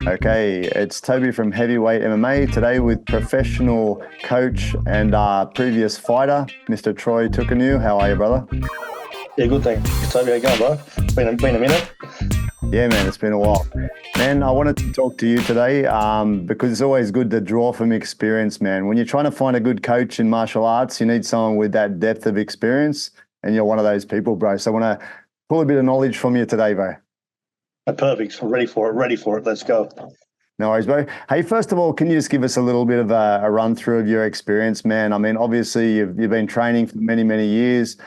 Okay, it's Toby from Heavyweight MMA today with professional coach and previous fighter, Mr. Troy Tukuniu. How are you, brother? Yeah, good thing. Toby, how you going, bro? Been a minute. Yeah, man, it's been a while. Man, I wanted to talk to you today because it's always good to draw from experience, man. When you're trying to find a good coach in martial arts, you need someone with that depth of experience, and you're one of those people, bro. So I want to pull a bit of knowledge from you today, bro. Perfect. I'm ready for it. Ready for it. Let's go. No worries, bro. Hey, first of all, can you just give us a little bit of a run through of your experience, man? I mean, obviously you've been training for many, many years,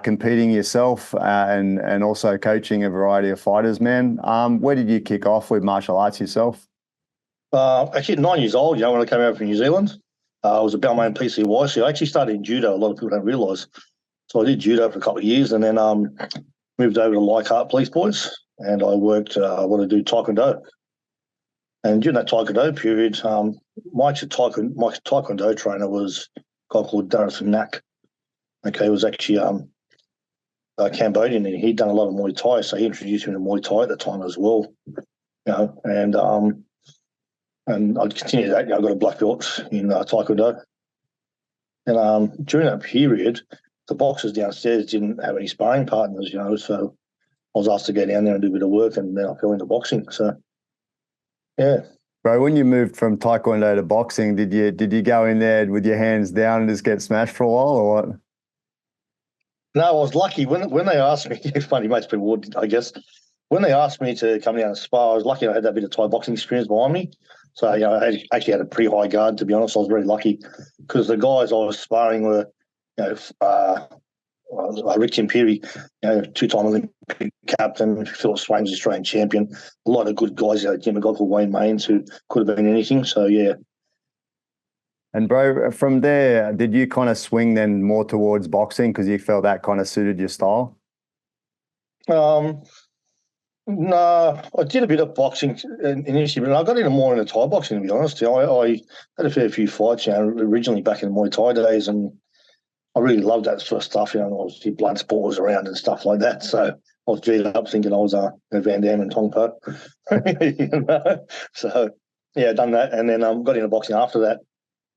competing yourself, and also coaching a variety of fighters, man. Where did you kick off with martial arts yourself? Actually, at 9 years old, when I came over from New Zealand, I was about my own PCY. So I actually started in judo. A lot of people don't realise. So I did judo for a couple of years, and then moved over to Leichhardt Police Boys, and I worked. I wanted to do taekwondo. And during that taekwondo period, my taekwondo trainer was a guy called Darren Nak. Okay, he was actually Cambodian, and he'd done a lot of Muay Thai, so he introduced me to Muay Thai at the time as well. And I continued that. I got a black belt in taekwondo, and during that period, the boxers downstairs didn't have any sparring partners, so I was asked to go down there and do a bit of work, and then I fell into boxing. So, yeah. Bro, when you moved from taekwondo to boxing, did you go in there with your hands down and just get smashed for a while, or what? No, I was lucky when they asked me. It's funny, most people would, I guess. When they asked me to come down and spar, I was lucky I had that bit of Thai boxing experience behind me. So, I actually had a pretty high guard, to be honest. I was very lucky because the guys I was sparring were, Rick Timpiri, two-time Olympic captain, Philip Swain's Australian champion. A lot of good guys, Jim McGough, Wayne Maines, who could have been anything. So, yeah. And bro, from there, did you kind of swing then more towards boxing because you felt that kind of suited your style? No, I did a bit of boxing initially, but I got more into Thai boxing, to be honest. I had a fair few fights, originally back in Muay Thai days, and I really loved that sort of stuff. Obviously blood sport was around and stuff like that. So I was G'd up thinking I was Van Damme and Tongpo. So, yeah, done that. And then got into boxing after that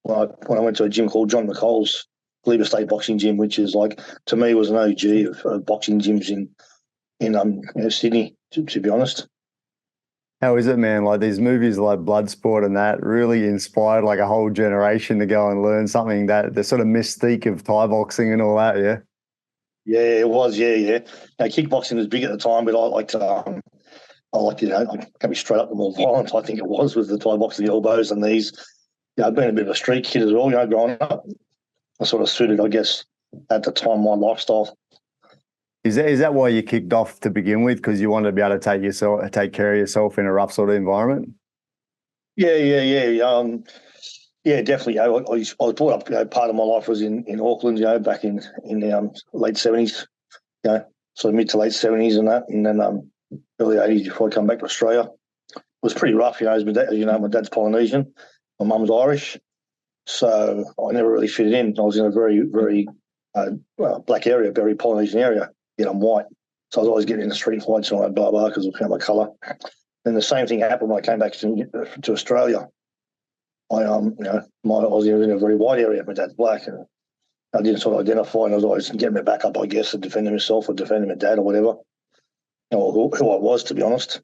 when I went to a gym called John McColl's Glebe State Boxing Gym, which is to me, was an OG of boxing gyms in Sydney, to be honest. How is it, man? Like these movies like Bloodsport and that really inspired like a whole generation to go and learn something, that the sort of mystique of Thai boxing and all that, yeah? Yeah, it was, yeah. Kickboxing was big at the time, but I can be straight up the more violent, I think it was, with the Thai boxing, the elbows and these. I've been a bit of a street kid as well, growing up. I sort of suited, I guess, at the time, my lifestyle. Is that why you kicked off to begin with? Because you wanted to be able to take care of yourself in a rough sort of environment? Yeah. Yeah, definitely. I was brought up. Part of my life was in Auckland. Back in the late 70s. Sort of mid to late 70s and that, and then early 80s before I come back to Australia. It was pretty rough. As my dad, my dad's Polynesian, my mum's Irish, so I never really fit in. I was in a very, very black area, very Polynesian area. I'm white, so I was always getting in the street fights and all that, blah blah, because of my colour. And the same thing happened when I came back to Australia. I was in a very white area. My dad's black, and I didn't sort of identify. And I was always getting my back up, I guess, and defending myself or defending my dad or whatever. Who I was, to be honest.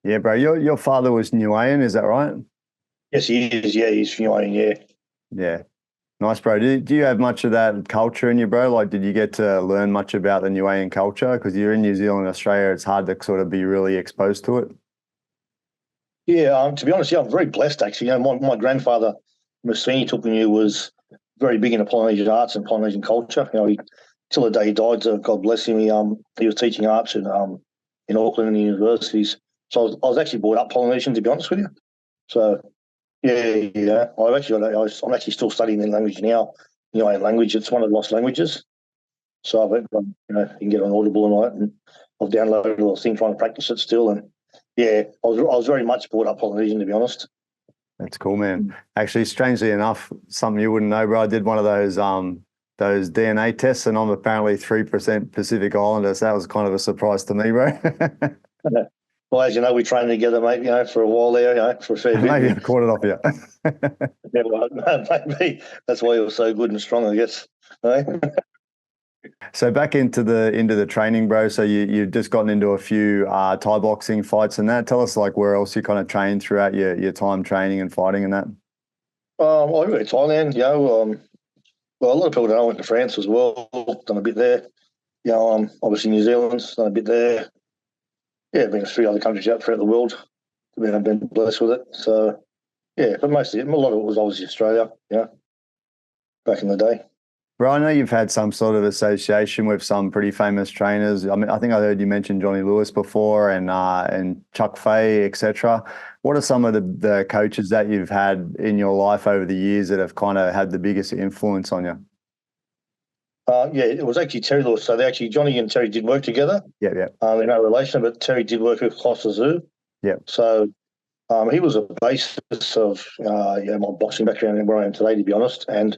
Yeah, bro. Your father was Niuean, is that right? Yes, he is. Yeah, he's Niuean. Yeah. Yeah. Nice, bro. Do you have much of that culture in you, bro? Like, did you get to learn much about the Niuean culture? Because you're in New Zealand, Australia, it's hard to sort of be really exposed to it. Yeah, to be honest, I'm very blessed, actually. My grandfather, Masini Tukuniu, was very big into Polynesian arts and Polynesian culture. Till the day he died, God bless him, he was teaching arts in Auckland and the universities. So I was actually brought up Polynesian, to be honest with you. So, yeah. I'm actually still studying the language now, Niuean language. It's one of the lost languages. So you can get on Audible and all that, and I've downloaded a little thing trying to practice it still. And yeah, I was very much brought up Polynesian, to be honest. That's cool, man. Actually, strangely enough, something you wouldn't know, bro. I did one of those DNA tests, and I'm apparently 3% Pacific Islander. So that was kind of a surprise to me, bro. Well, as you know, we trained together, mate, for a while there, for a fair bit. Maybe I caught it off you. Yeah, well, maybe that's why he was so good and strong, I guess. Right? So back into the training, bro. So you've just gotten into a few Thai boxing fights and that. Tell us like where else you kind of trained throughout your time training and fighting and that. I went to Thailand, well, a lot of people don't know I went to France as well, done a bit there. Obviously New Zealand, done a bit there. Yeah, been to 3 other countries out throughout the world. I've been blessed with it. So, yeah, but mostly, a lot of it was obviously Australia, back in the day. Bro, I know you've had some sort of association with some pretty famous trainers. I mean, I think I heard you mention Johnny Lewis before and Chuk Fei, etc. What are some of the coaches that you've had in your life over the years that have kind of had the biggest influence on you? Yeah, it was actually Terry Lewis. So Johnny and Terry did work together. Yeah. They're no relation, but Terry did work with Kloss Zoo. Yeah. So he was a basis of my boxing background and where I am today, to be honest. And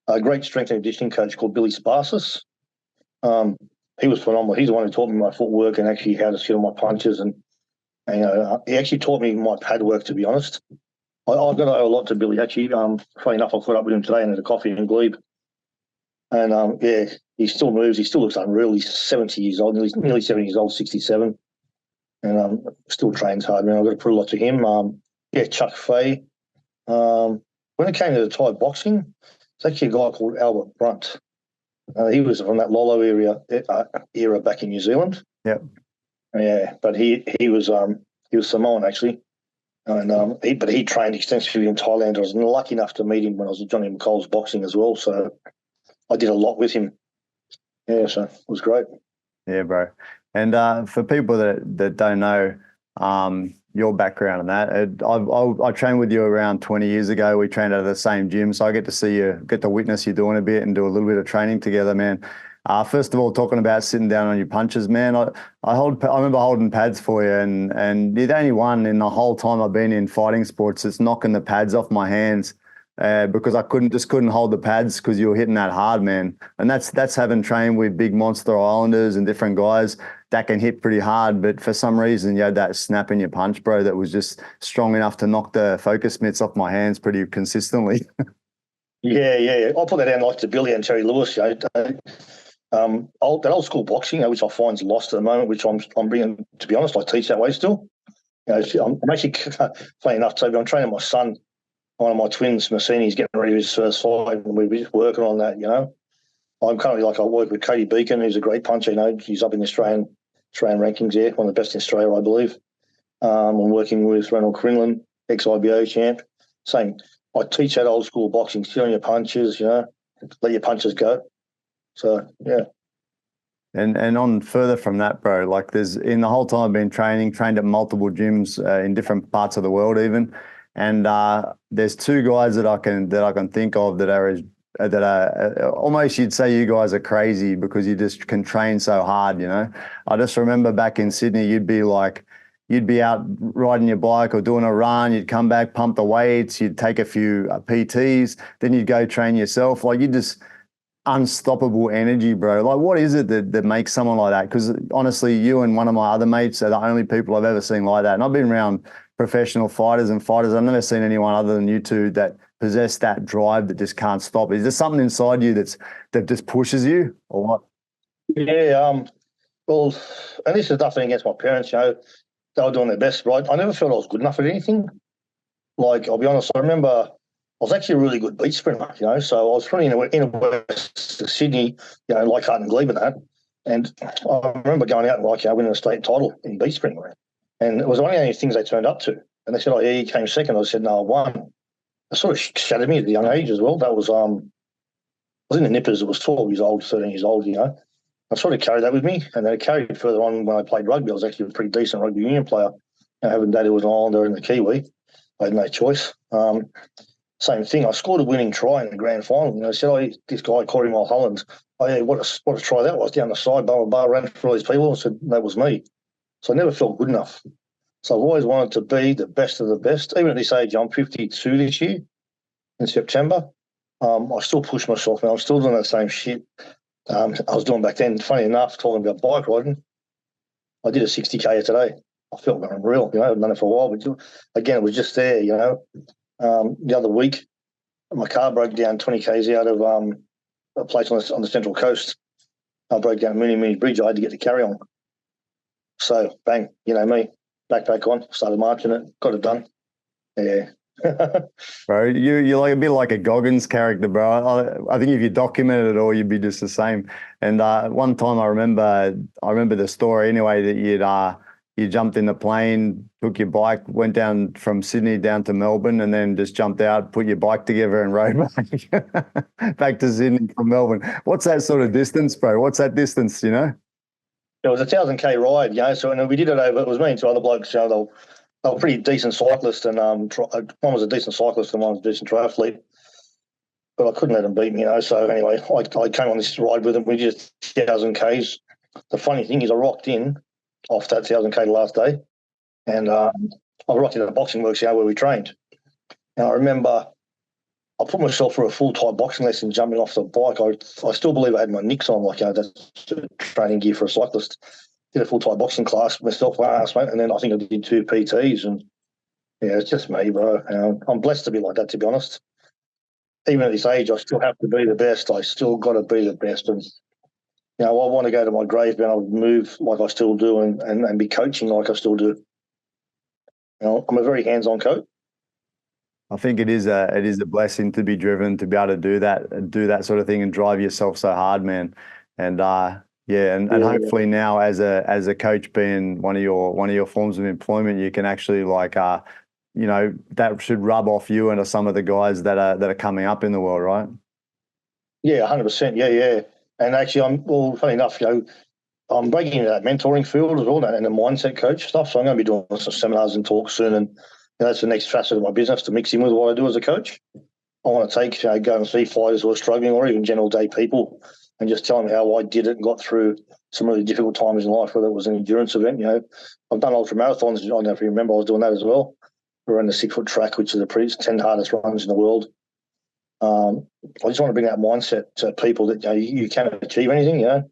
a great strength and conditioning coach called Billy Sparsis. He was phenomenal. He's the one who taught me my footwork and actually how to sit on my punches. And he actually taught me my pad work, to be honest. I've got to owe a lot to Billy, actually. Funny enough, I caught up with him today and had a coffee in Glebe. And, he still moves. He still looks unreal. He's 70 years old, nearly 70 years old, 67. And still trains hard, man. I've got to put a lot to him. Chuk Fei. When it came to the Thai boxing, it's actually a guy called Albert Brunt. He was from that Lolo era back in New Zealand. Yep. Yeah, but he was Samoan actually, and he trained extensively in Thailand. I was lucky enough to meet him when I was at Johnny McColl's boxing as well. So I did a lot with him. Yeah, so it was great. Yeah, bro. And for people that don't know your background and that, I trained with you around 20 years ago. We trained at the same gym, so I get to witness you doing a bit and do a little bit of training together, man. First of all, talking about sitting down on your punches, man. I remember holding pads for you, and you're the only one in the whole time I've been in fighting sports that's knocking the pads off my hands. Because I couldn't hold the pads because you were hitting that hard, man. And that's having trained with big monster islanders and different guys that can hit pretty hard. But for some reason, you had that snap in your punch, bro, that was just strong enough to knock the focus mitts off my hands pretty consistently. Yeah. I'll put that down like to Billy and Terry Lewis. That old school boxing, which I find is lost at the moment, which I'm bringing. To be honest, I teach that way still. I'm actually funny enough, Toby. I'm training my son. One of my twins, Massini's getting ready for his first fight, and we're just working on that, I'm currently I work with Cody Beacon, who's a great puncher, he's up in the Australian rankings there, one of the best in Australia, I believe. I'm working with Ronald Crinlin, ex-IBO champ. Same, I teach that old school boxing, sit on your punches, let your punches go. So, yeah. And on further from that, bro, like in the whole time I've been trained at multiple gyms in different parts of the world even. And there's 2 guys that I can think of that are almost, you'd say you guys are crazy because you just can train so hard. I just remember back in Sydney, you'd be out riding your bike or doing a run. You'd come back, pump the weights. You'd take a few PTs. Then you'd go train yourself. Like you just unstoppable energy, bro. Like what is it that makes someone like that? Because honestly, you and one of my other mates are the only people I've ever seen like that. And I've been around professional fighters. I've never seen anyone other than you two that possess that drive that just can't stop. Is there something inside you that just pushes you, or what? Yeah. Well, and this is nothing against my parents. They were doing their best, right? I never felt I was good enough at anything. Like I'll be honest, I remember I was actually a really good beach sprinter. So I was running in West Sydney, Leichhardt and Glebe and that. And I remember going out and winning a state title in beach sprinting. And it was one of the only things they turned up to. And they said, yeah, you came second. I said, no, I won. It sort of shattered me at a young age as well. That was, I was in the nippers. It was 12 years old, 13 years old, I sort of carried that with me. And then it carried further on when I played rugby. I was actually a pretty decent rugby union player. Having dad who was an Islander and a Kiwi, I had no choice. Same thing. I scored a winning try in the grand final. They said, this guy, Corey Mulholland, what a try that was down the side, ran through all these people. I said, that was me. So I never felt good enough. So I've always wanted to be the best of the best. Even at this age, I'm 52 this year in September. I still push myself now. I'm still doing that same shit I was doing back then. Funny enough, talking about bike riding, I did a 60K today. I felt unreal. I've done it for a while, but again, it was just there. The other week, my car broke down 20 k's out of a place on the Central Coast. I broke down Mooney Bridge. I had to get the carry on. So bang, me, backpack on, started marching it, got it done. Yeah. Bro, you're like a bit like a Goggins character, bro. I think if you documented it all, you'd be just the same. And one time I remember the story anyway, that you jumped in the plane, took your bike, went down from Sydney down to Melbourne, and then just jumped out, put your bike together, and rode back to Sydney from Melbourne. What's that sort of distance, bro? What's that distance? It was a 1,000K ride, so and we did it over. It was me and two other blokes. They were pretty decent cyclists, and one was a decent cyclist and one was a decent triathlete. But I couldn't let them beat me, So anyway, I came on this ride with them. We did 1,000 Ks. The funny thing is, I rocked in off that 1,000K the last day, and I rocked in the boxing works, where we trained. And I remember I put myself through a full Thai boxing lesson, jumping off the bike. I still believe I had my nicks on, that's training gear for a cyclist. Did a full Thai boxing class myself last, mate, and then I think I did 2 PTs. And yeah, it's just me, bro. I'm blessed to be like that, to be honest. Even at this age, I still have to be the best. I still got to be the best. And I want to go to my grave, and I'll move like I still do, and be coaching like I still do. I'm a very hands-on coach. I think it is a blessing to be driven, to be able to do that sort of thing and drive yourself so hard, man. And and hopefully now as a coach, being one of your forms of employment, you can actually that should rub off you and some of the guys that are coming up in the world, right? Yeah, 100%. Yeah. And actually, funny enough, I'm breaking into that mentoring field as well, and the mindset coach stuff. So I'm going to be doing some seminars and talks soon, and that's the next facet of my business, to mix in with what I do as a coach. I want to go and see fighters who are struggling, or even general day people, and just tell them how I did it and got through some really difficult times in life, whether it was an endurance event. I've done ultra marathons. I don't know if you remember, I was doing that as well. We ran the 6-foot track, which is the 10 hardest runs in the world. I just want to bring that mindset to people that you can achieve anything. I've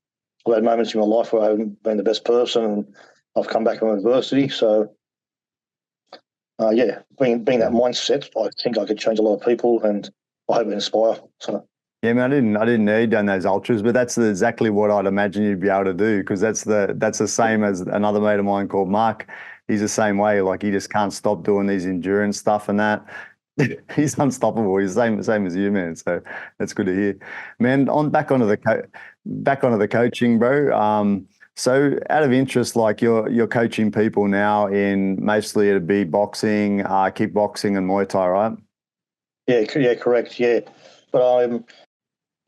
had moments in my life where I haven't been the best person, and I've come back from adversity. So, being that mindset, I think I could change a lot of people, and I hope it inspire. So. Yeah, man, I didn't know you'd done those ultras, but that's exactly what I'd imagine you'd be able to do, because that's the same as another mate of mine called Mark. He's the same way. Like, he just can't stop doing these endurance stuff and that. He's unstoppable. He's the same as you, man. So that's good to hear, man. Back onto the coaching, bro. So out of interest, like you're coaching people now in mostly it'd be boxing, kickboxing, and Muay Thai, right? Yeah, correct. Yeah, but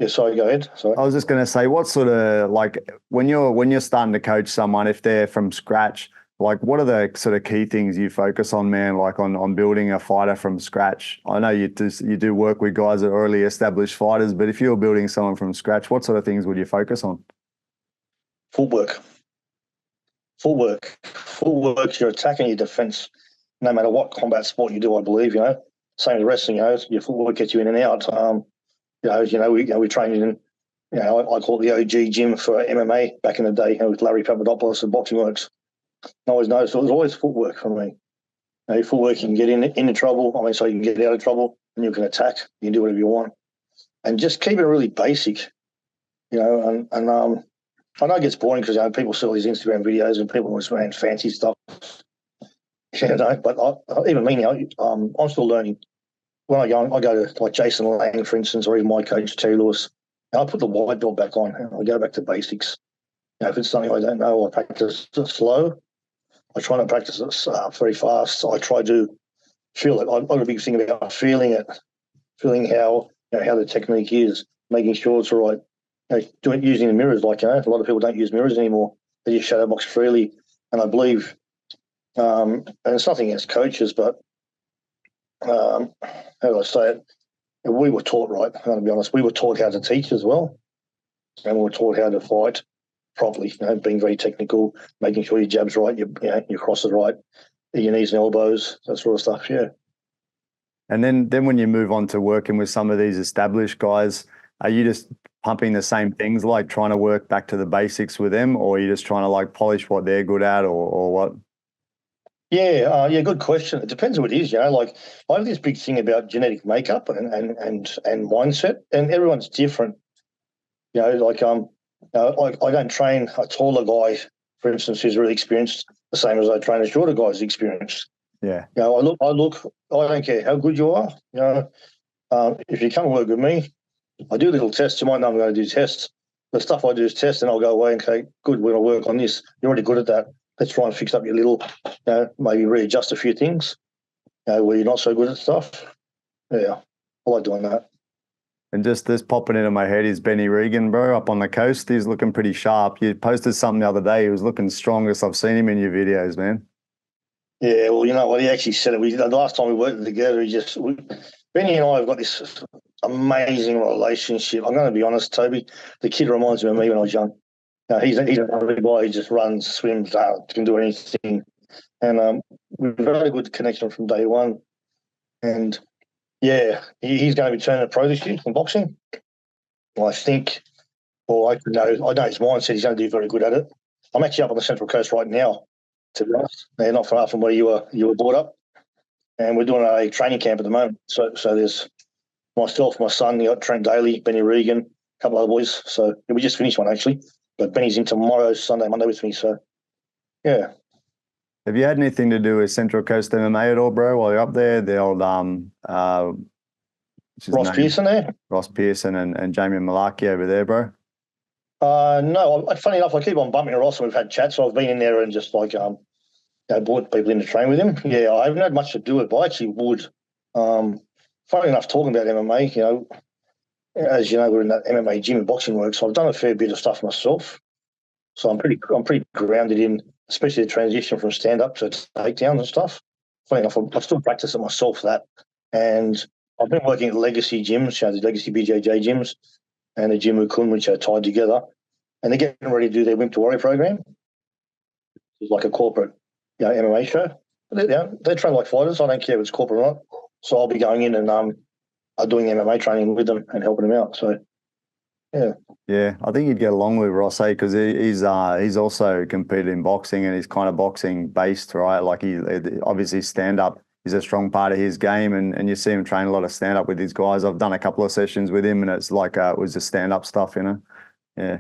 sorry, go ahead. Sorry. I was just going to say, what sort of, like, when you're starting to coach someone, if they're from scratch, like, what are the sort of key things you focus on, man, like on building a fighter from scratch? I know you do work with guys that are already established fighters, but if you're building someone from scratch, what sort of things would you focus on? Footwork, your attack and your defense, no matter what combat sport you do, I believe, same as wrestling, your footwork gets you in and out. We trained in, I call it the OG gym for MMA back in the day, with Larry Papadopoulos and Boxing Works. I always noticed it was always footwork for me. Footwork, you can get into trouble. So you can get out of trouble, and you can attack. You can do whatever you want, and just keep it really basic. And I know it gets boring because people see all these Instagram videos and people always wearing fancy stuff. But even me now, I'm still learning. When I go to like Jason Lang, for instance, or even my coach Terry Lewis, I put the white belt back on and I go back to basics. If it's something I don't know, I practice it slow. I try not to practice it very fast. I try to feel it. I've got a big thing about feeling it, feeling how the technique is, making sure it's all right. Using the mirrors, a lot of people don't use mirrors anymore. They just shadow box freely. And I believe, and it's nothing against coaches, but how do I say it? We were taught, right? I'm going to be honest, we were taught how to teach as well. And we were taught how to fight properly, being very technical, making sure your jab's right, your cross is right, your knees and elbows, that sort of stuff, yeah. And then when you move on to working with some of these established guys, are you just pumping the same things, like trying to work back to the basics with them, or are you just trying to like polish what they're good at, or what? Yeah, good question. It depends who it is, Like I have this big thing about genetic makeup and mindset, and everyone's different. I don't train a taller guy, for instance, who's really experienced, the same as I train a shorter guy who's experienced. Yeah. I don't care how good you are. If you come and work with me, I do little tests. You might know I'm going to do tests. The stuff I do is test, and I'll go away and say, good, we're going to work on this. You're already good at that. Let's try and fix up your little, maybe readjust a few things, where you're not so good at stuff. Yeah, I like doing that. And just this popping into my head is Benny Regan, bro, up on the coast. He's looking pretty sharp. You posted something the other day. He was looking strongest I've seen him in your videos, man. Yeah, well, you know what? He actually said it. The last time we worked together, Benny and I have got this amazing relationship. I'm going to be honest, Toby. The kid reminds me of me when I was young. He's another guy who just runs, swims, can do anything. And we've had a good connection from day one. And yeah, he's going to be turning pro this year in boxing. I think, I know his mindset. He's going to do very good at it. I'm actually up on the Central Coast right now, to be honest. They're not far from where you were brought up. And we're doing a training camp at the moment. So there's myself, my son, Trent Daly, Benny Regan, a couple of other boys. So we just finished one, actually. But Benny's in tomorrow, Sunday, Monday with me. So, yeah. Have you had anything to do with Central Coast MMA at all, bro, while you're up there? The old Ross Pearson there? Ross Pearson and Jamie Malaki over there, bro? No, funny enough, I keep on bumping Ross and we've had chats. So I've been in there and just brought people in to train with him. Yeah, I haven't had much to do with it, but I actually would. Funny enough, talking about MMA, as you know, we're in that MMA gym and boxing work, so I've done a fair bit of stuff myself. So I'm pretty grounded in, especially the transition from stand up to takedowns and stuff. Funny enough, I still practice it myself, that. And I've been working at legacy gyms, the legacy BJJ gyms, and the gym Ukun, which are tied together. And they're getting ready to do their Wimp to Warrior program. It's like a corporate MMA show. They train like fighters. I don't care if it's corporate or not. So I'll be going in and doing MMA training with them and helping them out. So, yeah. Yeah, I think you'd get along with Ross, because he's also competed in boxing and he's kind of boxing based, right? Like he obviously stand up is a strong part of his game, and you see him train a lot of stand up with his guys. I've done a couple of sessions with him, and it's like it was just stand up stuff, Yeah.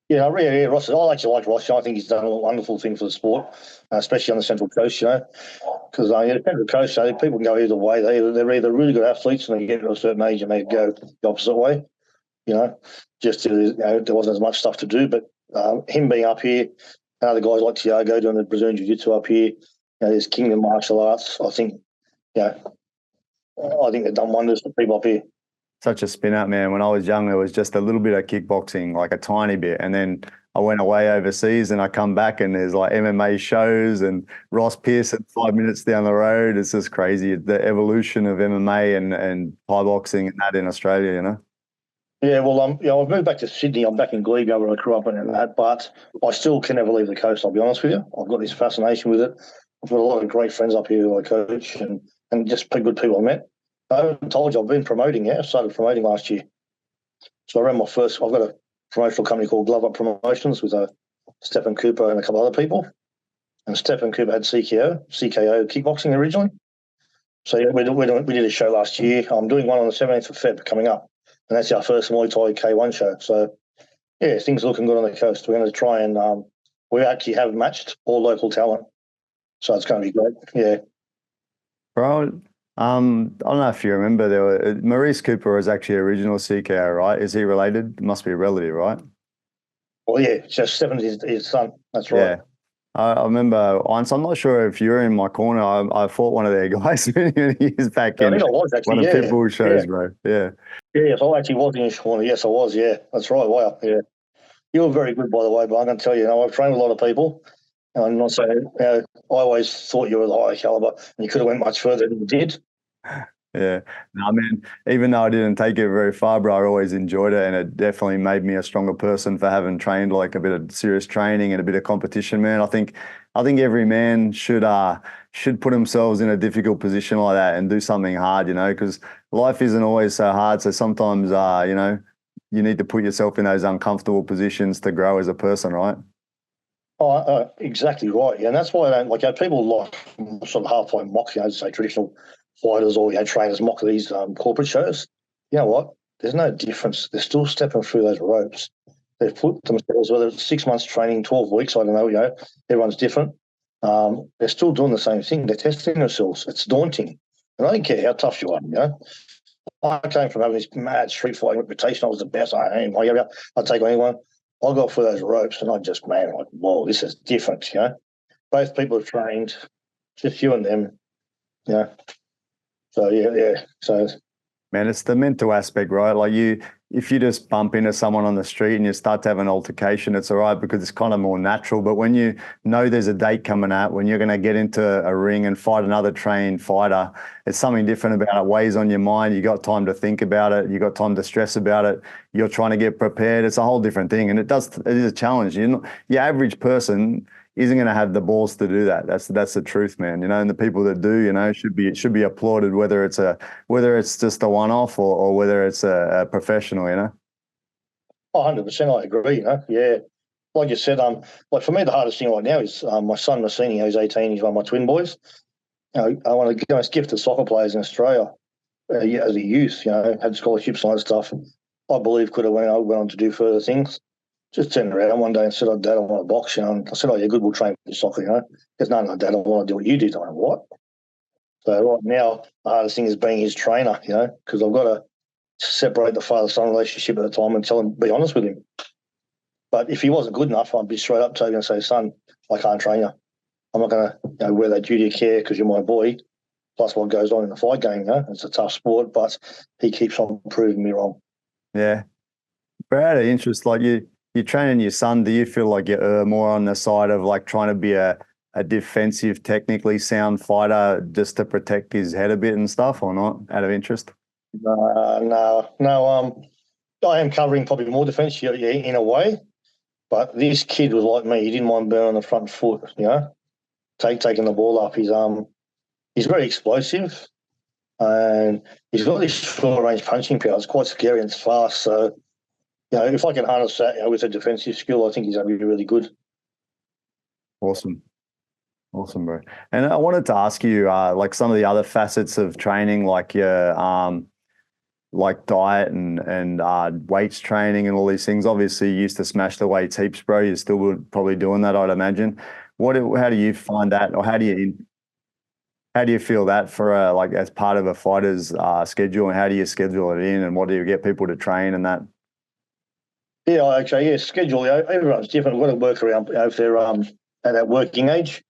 Yeah, Ross. I actually like Ross. I think he's done a wonderful thing for the sport, especially on the Central Coast, because the Central Coast, people can go either way. They're either really good athletes and they get to a certain age and they go the opposite way, just there wasn't as much stuff to do. But him being up here, other guys like Tiago doing the Brazilian Jiu-Jitsu up here, there's Kingdom Martial Arts. I think they've done wonders for people up here. Such a spin up, man. When I was young, there was just a little bit of kickboxing, like a tiny bit. And then I went away overseas and I come back and there's like MMA shows and Ross Pearson 5 minutes down the road. It's just crazy. The evolution of MMA and Thai boxing and that in Australia, Yeah, well, I've moved back to Sydney. I'm back in Glebe, where I grew up and that, but I still can never leave the coast, I'll be honest with you. I've got this fascination with it. I've got a lot of great friends up here who I coach and just good people I met. I haven't told you, I've been promoting, I started promoting last year. So I've got a promotional company called Glove Up Promotions with Stephen Cooper and a couple other people. And Stephen Cooper had CKO kickboxing originally. So we did a show last year. I'm doing one on the 17th of Feb coming up. And that's our first Muay Thai K1 show. So, yeah, things are looking good on the coast. We're going to try and we actually have matched all local talent. So it's going to be great. Yeah. Bro, I don't know if you remember, Maurice Cooper was actually original CKO, right? Is he related? Must be a relative, right? Well, yeah, just Stephen's his son. That's right. Yeah. I remember once, I'm not sure if you were in my corner, I fought one of their guys many, many years back in I was actually, one of Pitbull shows, bro. Yeah. Yes, I actually was in his corner. Yes, I was. Yeah, that's right. Wow. Yeah. You were very good, by the way, but I'm going to tell you, I've trained a lot of people. And I'm not saying, I always thought you were the higher caliber and you could have went much further than you did. Yeah. No, man, even though I didn't take it very far, bro, I always enjoyed it, and it definitely made me a stronger person for having trained like a bit of serious training and a bit of competition, man. I think every man should put themselves in a difficult position like that and do something hard, because life isn't always so hard. So sometimes, you need to put yourself in those uncomfortable positions to grow as a person, right? Exactly right. Yeah, and that's why I don't like people like sort of halfway mock, say traditional fighters or trainers mock these corporate shows. You know what? There's no difference. They're still stepping through those ropes. They've put themselves, whether it's 6 months training, 12 weeks, I don't know. Everyone's different. They're still doing the same thing. They're testing themselves. It's daunting, and I don't care how tough you are. I came from having this mad street fighting reputation. I was the best. I'd take on anyone. I got through those ropes and I just, man, like, whoa, this is different, Both people have trained, just you and them, So, yeah. So, Man, it's the mental aspect, right? Like if you just bump into someone on the street and you start to have an altercation, it's all right because it's kind of more natural. But when you know there's a date coming out, when you're going to get into a ring and fight another trained fighter, it's something different about it. It weighs on your mind. You got time to think about it. You got time to stress about it. You're trying to get prepared. It's a whole different thing. And it is a challenge. Your average person isn't going to have the balls to do that. That's the truth, man. And the people that do, should be applauded, whether it's just a one-off or whether it's a professional, 100%, I agree. Yeah. Like you said, like for me, the hardest thing right now is my son Massini. He's 18. He's one of my twin boys. I want to give gifted soccer players in Australia as a youth. Had scholarships and all that stuff. I believe could have went on to do further things. Just turned around one day and said, Dad, I want to box, And I said, oh, yeah, good, we'll train for soccer, He goes, no, Dad, I want to do what you did. I went, what? So right now, the hardest thing is being his trainer, because I've got to separate the father-son relationship at the time and be honest with him. But if he wasn't good enough, I'd be straight up to him and say, son, I can't train you. I'm not going to wear that duty of care because you're my boy. Plus what goes on in the fight game, It's a tough sport, but he keeps on proving me wrong. Yeah. But out of interest, like you're training your son, do you feel like you're more on the side of like trying to be a defensive, technically sound fighter just to protect his head a bit and stuff, or not, out of interest? No. I am covering probably more defence, in a way. But this kid was like me. He didn't mind being on the front foot, taking the ball up. He's very explosive, and he's got this short range punching power. It's quite scary and it's fast. So, if I can harness that with a defensive skill, I think he's going to be really good. Awesome, bro. And I wanted to ask you, like some of the other facets of training, like your like diet and weights training and all these things. Obviously, you used to smash the weights heaps, bro. You're still probably doing that, I'd imagine. How do you find that, or how do you feel that for like as part of a fighter's schedule, and how do you schedule it in, and what do you get people to train and that? Yeah, actually, schedule. Everyone's different. We've got to work around if they're at that working age.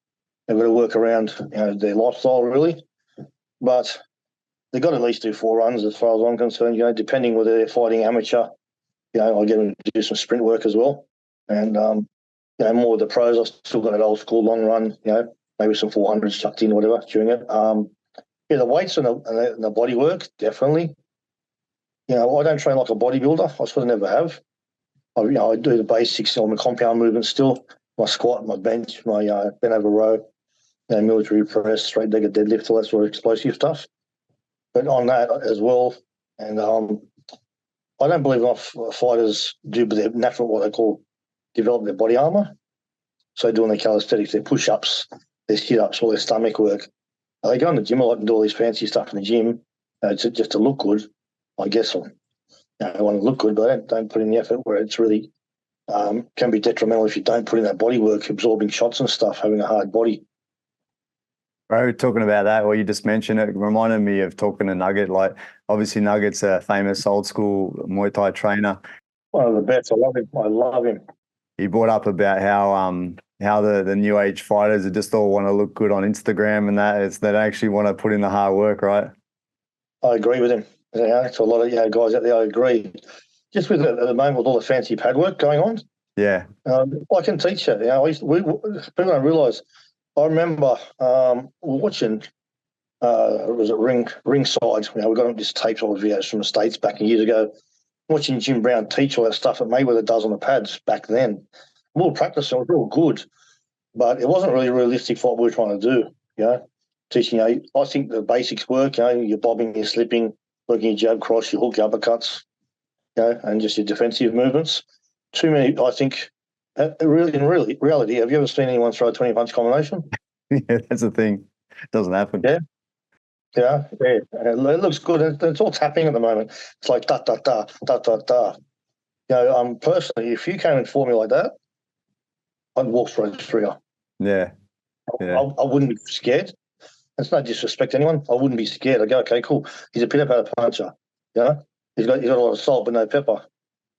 They've got to work around their lifestyle really, but they've got to at least do 4 runs as far as I'm concerned. Depending whether they're fighting amateur, I get them to do some sprint work as well, and more of the pros. I've still got that old school long run. Maybe some 400s chucked in, whatever during it. The weights and the body work definitely. I don't train like a bodybuilder. I sort of never have. I do the basics on the compound movements still. My squat, my bench, my bent over row, military press, straight leg deadlift, all that sort of explosive stuff. But on that as well, and I don't believe enough fighters do their natural, what they call, develop their body armor. So doing their calisthenics, their push-ups, their sit-ups, all their stomach work. They go in the gym a lot and do all this fancy stuff in the gym just to look good, I guess. I want to look good, but I don't put in the effort where it's really can be detrimental if you don't put in that body work, absorbing shots and stuff, having a hard body. Bro, talking about that, well, you just mentioned it, reminded me of talking to Nugget. Like, obviously, Nugget's a famous old school Muay Thai trainer. One of the best. I love him. He brought up about how the new age fighters just all want to look good on Instagram and that they don't actually want to put in the hard work, right? I agree with him. It's a lot of guys out there. I agree. Just with at the moment with all the fancy pad work going on. Yeah. I can teach it. People don't realise. I remember watching. Was it ringside? We got this tapes or videos from the States back years ago. Watching Jim Brown teach all that stuff that Mayweather does on the pads back then. More practice, it was real good, but it wasn't really realistic for what we were trying to do. Teaching. I think the basics work. You're bobbing, you're slipping, working your jab cross, your hook, your uppercuts. And just your defensive movements. Too many, I think, in reality, have you ever seen anyone throw a 20-punch combination? Yeah, that's the thing. It doesn't happen. Yeah. Yeah. It looks good. It's all tapping at the moment. It's like da da da da da da. Personally, if you came and fought me like that, I'd walk straight through you. Yeah. Yeah. I wouldn't be scared. It's no disrespect to anyone. I wouldn't be scared. I go, okay, cool. He's a peanut puncher. He's got a lot of salt but no pepper.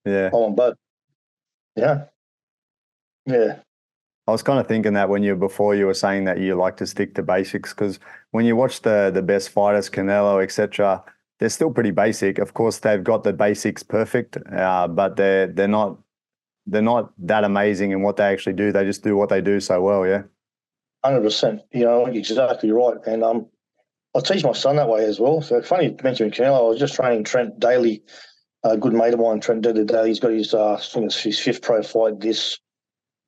Yeah. I want both. Yeah. Yeah. I was kind of thinking that before you were saying that you like to stick to basics, because when you watch the best fighters, Canelo, etc., they're still pretty basic. Of course, they've got the basics perfect, but they're not that amazing in what they actually do. They just do what they do so well. Yeah. 100%. Exactly right. And I teach my son that way as well. So funny you mentioned Canelo. I was just training Trent daily. A good mate of mine, Trent, did today. He's got his I think it's his 5th pro fight this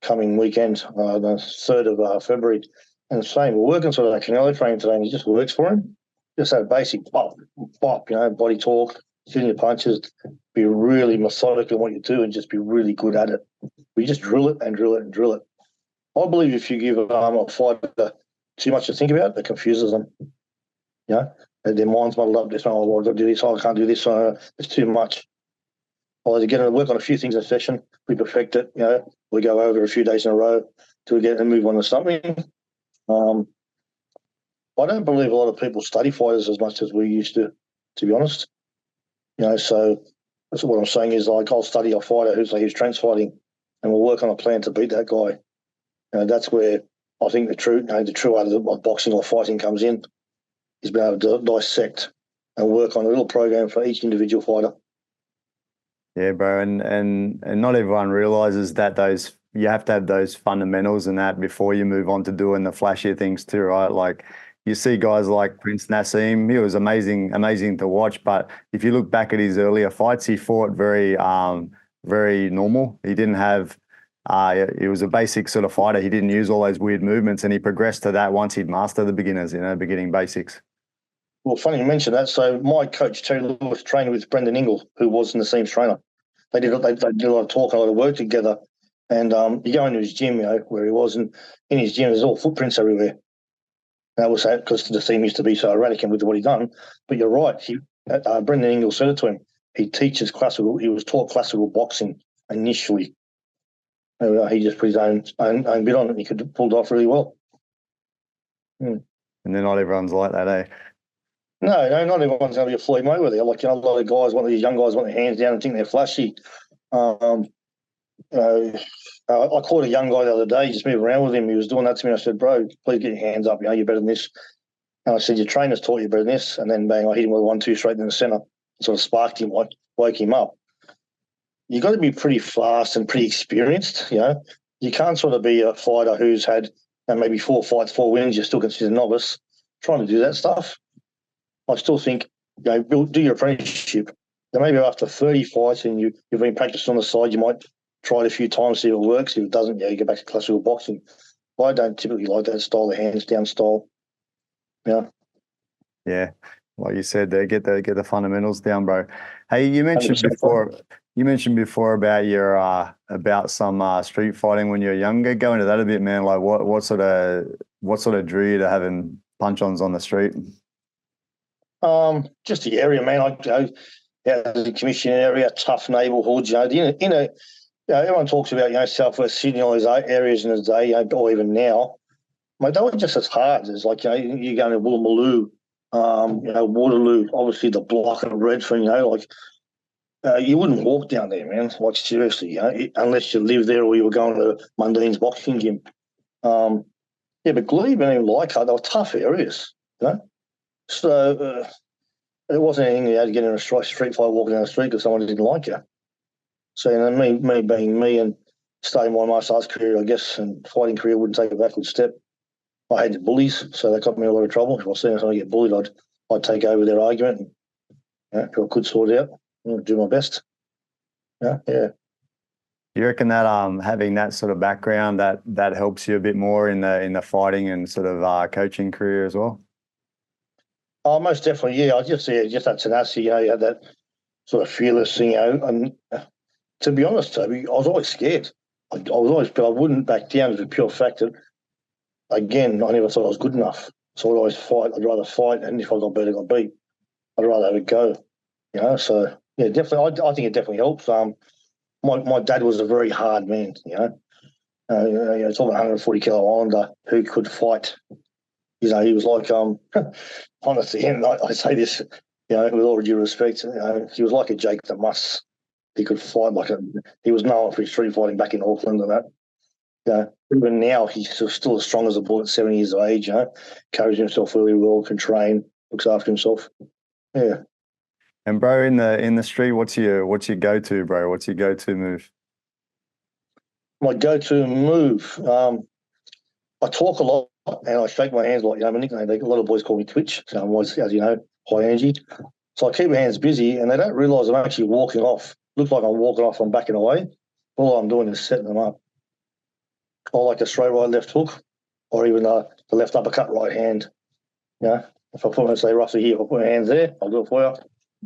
coming weekend, the 3rd of February. And the same, we're working sort of like Canelo training today, and he just works for him. Just that basic bop, bop, body talk, shooting your punches, be really methodical in what you do and just be really good at it. We just drill it and drill it and drill it. I believe if you give a fighter too much to think about, it confuses them. Their mind's muddled up. This, I've got to do this, I can't do this, it's too much. Well, again, I work on a few things in a session. We perfect it. We go over a few days in a row till we get and move on to something. I don't believe a lot of people study fighters as much as we used to be honest. So that's what I'm saying is like I'll study a fighter who's Trent's fighting, and we'll work on a plan to beat that guy. That's where I think the true art of boxing or fighting comes in, is being able to dissect and work on a little program for each individual fighter. Yeah, bro, and not everyone realizes that you have to have those fundamentals and that before you move on to doing the flashier things too, right? Like you see guys like Prince Nassim, he was amazing to watch, but if you look back at his earlier fights, he fought very normal. He didn't have he was a basic sort of fighter. He didn't use all those weird movements, and he progressed to that once he'd mastered the beginning basics. Well, funny you mention that. So my coach, Terry Lewis, trained with Brendan Ingle, who was Nassim's trainer. They did a lot of talk, a lot of work together. And you go into his gym, where he was, and in his gym, there's all footprints everywhere. And that was because the theme used to be so erratic and with what he'd done. But you're right. Brendan Ingle said it to him. He was taught classical boxing initially. He just put his own bit on it, and he could pull it off really well. And then not everyone's like that, eh? No, not everyone's going to be a Floyd Mayweather. Like, a lot of these young guys want their hands down and think they're flashy. I caught a young guy the other day, just moving around with him. He was doing that to me. I said, bro, please get your hands up. You're better than this. And I said, your trainer's taught you better than this. And then bang, I hit him with a 1-2 straight in the centre. Sort of sparked him, woke him up. You've got to be pretty fast and pretty experienced. You can't sort of be a fighter who's had maybe 4 fights, 4 wins. You're still considered a novice trying to do that stuff. I still think, do your apprenticeship. Then maybe after 30 fights and you've been practicing on the side, you might try it a few times, see if it works. If it doesn't, you go back to classical boxing. I don't typically like that style, the hands down style. Yeah, like you said, they get the fundamentals down, bro. Hey, you mentioned before about your about some street fighting when you were younger. Go into that a bit, man. Like what sort of drew you to having punch-ons on the street? Just the area, man. The commission area, tough neighbourhoods. Everyone talks about Southwest Sydney, all these areas in the day, or even now. Mate, they were just as hard as you go to Woolloomooloo, Waterloo, obviously the Block and Redfern. You wouldn't walk down there, man. Like seriously, unless you live there or you were going to Mundine's boxing gym. But Glebe and even Leichhardt, they were tough areas, So it wasn't anything you had to get in a street fight walking down the street because someone didn't like you. So me being me and starting my martial arts career, I guess, and fighting career wouldn't take a backward step. I hated bullies, so that got me in a lot of trouble. If I see someone get bullied, I'd take over their argument. And, if I could sort it out, do my best. Yeah. You reckon that having that sort of background that helps you a bit more in the fighting and sort of coaching career as well? Oh, most definitely, yeah. I just that tenacity, you had that sort of fearless thing, and to be honest, Toby, I was always scared. I was always, but I wouldn't back down to the pure fact that, again, I never thought I was good enough. So I'd always fight. I'd rather fight, and if I got beat, I got beat. I'd rather have a go, So yeah, definitely, I think it definitely helps. My dad was a very hard man, it's over 140 kilo Islander who could fight. He was like, honestly, and I say this, with all due respect, he was like a Jake the Muss. He could fight he was known for his street fighting back in Auckland and that. Even now, he's still as strong as a bull at 70 years of age, carries himself really well, can train, looks after himself. Yeah. And bro, in the street, what's your go-to, bro? What's your go-to move? My go-to move, I talk a lot and I shake my hands like, my nickname, a lot of boys call me Twitch. So I'm always, as you know, high energy. So I keep my hands busy and they don't realise I'm actually walking off. Looks like I'm walking off, I'm backing away. All I'm doing is setting them up. I like a straight right left hook or even the left uppercut right hand. If I put, say, roughly here, if I put my hands there, I'll do it for you.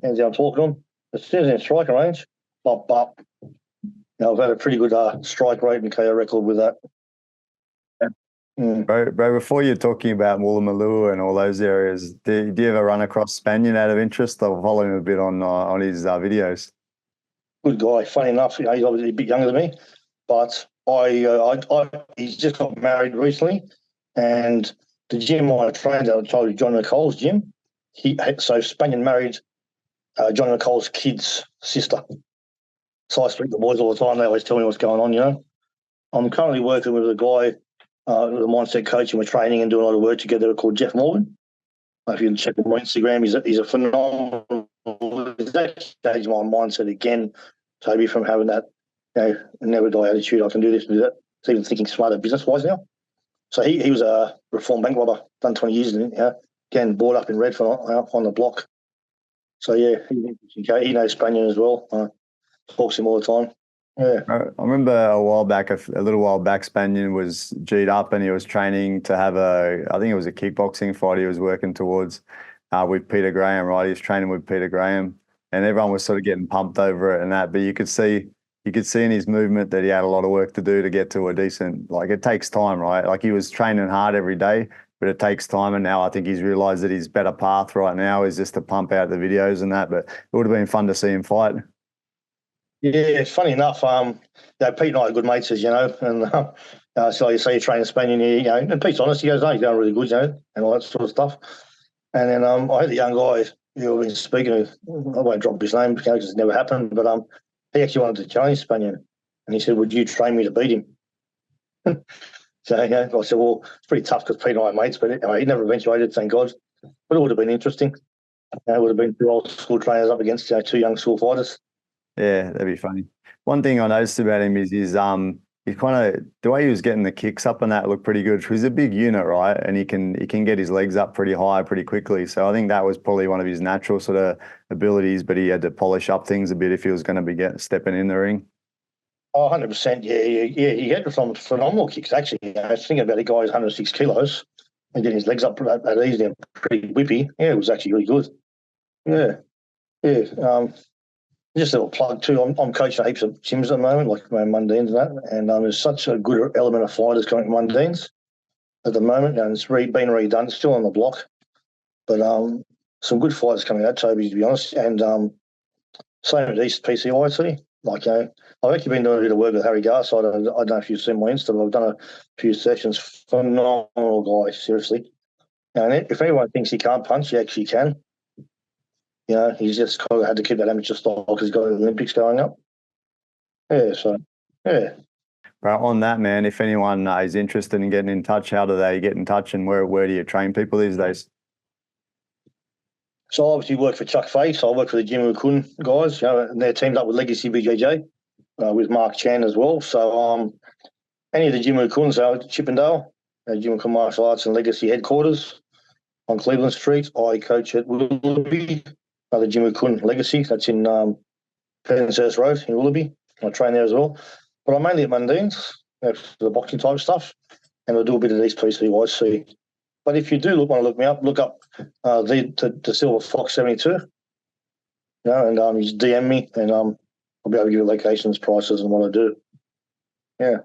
Hands down, talking them. As soon as they're in striking range, bop, bop. I've had a pretty good strike rate and KO record with that. Bro, before you're talking about Woolloomooloo and all those areas, do you ever run across Spanian out of interest? I'll follow him a bit on his videos. Good guy. Funny enough, he's obviously a bit younger than me, but he's just got married recently, and the gym I trained at, I told you, John McCall's gym. So Spanian married John McCall's kid's sister. So I speak to the boys all the time. They always tell me what's going on. I'm currently working with a guy, with a mindset coach, and we're training and doing a lot of work together called Jeff Morgan. If you can check him on Instagram, he's a phenomenal. He's actually changed my mindset again, Toby, from having that never die attitude. I can do this and do that. It's even thinking smarter business-wise now. So he was a reformed bank robber, done 20 years in it, again, brought up in Redfern on the block. So, yeah, he knows Spanian as well. Talks to him all the time. Yeah. I remember a little while back, Spanian was G'd up and he was training to have I think it was a kickboxing fight he was working towards with Peter Graham, right? He was training with Peter Graham and everyone was sort of getting pumped over it and that, but you could see in his movement that he had a lot of work to do to get to a decent, it takes time, right? Like he was training hard every day, but it takes time. And now I think he's realized that his better path right now is just to pump out the videos and that, but it would have been fun to see him fight. Yeah, it's funny enough. Pete and I are good mates, as you know, and so you say you're training Spanian here, and Pete's honest. He goes, "No, he's going really good, and all that sort of stuff." And then I had a young guy who I've been speaking to. I won't drop his name because it's never happened, but he actually wanted to challenge Spanian, and he said, "Would you train me to beat him?" So I said, "Well, it's pretty tough because Pete and I are mates, but he never eventuated, thank God. But it would have been interesting. It would have been two old school trainers up against two young school fighters." Yeah, that'd be funny. One thing I noticed about him is he's kind of the way he was getting the kicks up and that looked pretty good. He's a big unit, right? And he can get his legs up pretty high pretty quickly. So I think that was probably one of his natural sort of abilities, but he had to polish up things a bit if he was going to be stepping in the ring. Oh, 100%. Yeah. He had some phenomenal kicks, actually. I was thinking about a guy who's 106 kilos and getting his legs up that easy and pretty whippy. Yeah, it was actually really good. Yeah. Just a little plug too. I'm coaching heaps of gyms at the moment, like Mundanes and that. And there's such a good element of fighters going to Mundanes at the moment, and it's been redone. It's still on the block, but some good fighters coming out, Toby, to be honest. And same at East PCYC. I've actually been doing a bit of work with Harry Garside. I don't know if you've seen my Insta, but I've done a few sessions. Phenomenal guy, seriously. And if anyone thinks he can't punch, he actually can. He's just kind of had to keep that amateur style because he's got the Olympics going up. Yeah, so, yeah. Right, on that, man, if anyone is interested in getting in touch, how do they get in touch and where do you train people these days? So I obviously work for Chuk Fei, so I work for the Jimmy Kun guys, and they're teamed up with Legacy BJJ with Mark Chan as well. So any of the Jimmy Kuns are at Chippendale, Jimmy Kun Martial Arts and Legacy headquarters on Cleveland Street. I coach at Willoughby, the Jimmy Kun Legacy. That's in Penshurst Road in Willoughby. I train there as well. But I'm mainly at Mundanes, for the boxing type stuff, and I do a bit of East PCYC. But if you do want to look me up, look up the Silver Fox 72, and just DM me, and I'll be able to give you locations, prices, and what I do. Yeah.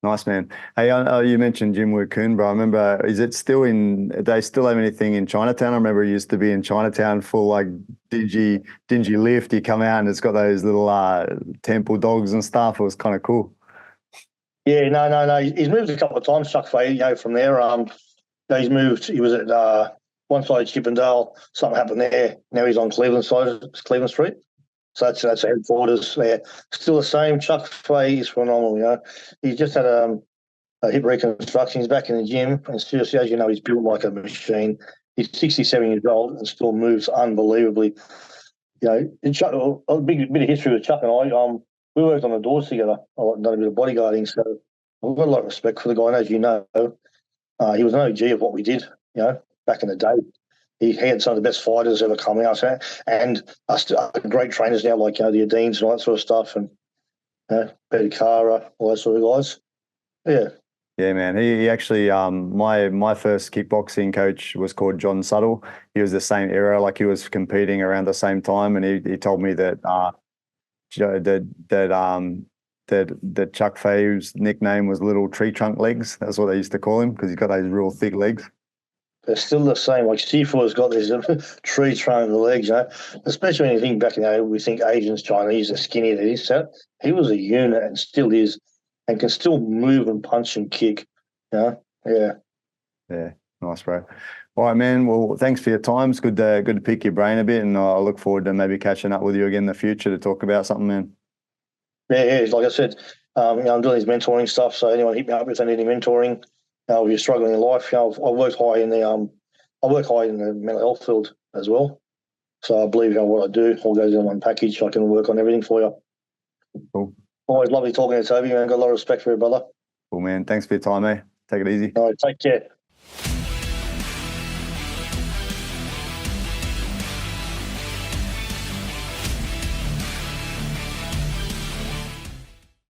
Nice, man. Hey, I know you mentioned Jim Woo Kun, bro. I remember, do they still have anything in Chinatown? I remember it used to be in Chinatown, full like dingy lift. You come out and it's got those little temple dogs and stuff. It was kind of cool. Yeah, no. He's moved a couple of times, Chuk Fei, from there. He's moved. He was at one side of Chippendale. Something happened there. Now he's on Cleveland Street. So that's headquarters there. Still the same. Chuk Fei is phenomenal. He's just had a hip reconstruction. He's back in the gym, and seriously, as you know, he's built like a machine. He's 67 years old and still moves unbelievably. Chuck, a bit of history with Chuck and I. We worked on the doors together. I've done a bit of bodyguarding, so I've got a lot of respect for the guy. And as you know, he was an OG of what we did. Back in the day. He had some of the best fighters ever come out, and great trainers now, like the Adines and all that sort of stuff, and Peter Cara, all those sort of guys. Yeah. Yeah, man. He actually, my first kickboxing coach was called John Suttle. He was the same era, like he was competing around the same time, and he told me that that Chuk Fei's nickname was Little Tree Trunk Legs. That's what they used to call him because he's got those real thick legs. They're still the same. Like Sifu's got these tree trunk legs, especially when you think back, we think Asians, Chinese are skinny. He was a unit and still is, and can still move and punch and kick. Yeah. Yeah. Nice, bro. All right, man. Well, thanks for your time. It's good to pick your brain a bit, and I look forward to maybe catching up with you again in the future to talk about something, man. Yeah. Like I said, I'm doing these mentoring stuff. So anyone hit me up if they need any mentoring. If you're struggling in life, I work high in the mental health field as well. So I believe what I do all goes in one package. I can work on everything for you. Cool. Always lovely talking to Toby, man. Got a lot of respect for you, brother. Cool, man. Thanks for your time, eh? Take it easy. All right, take care.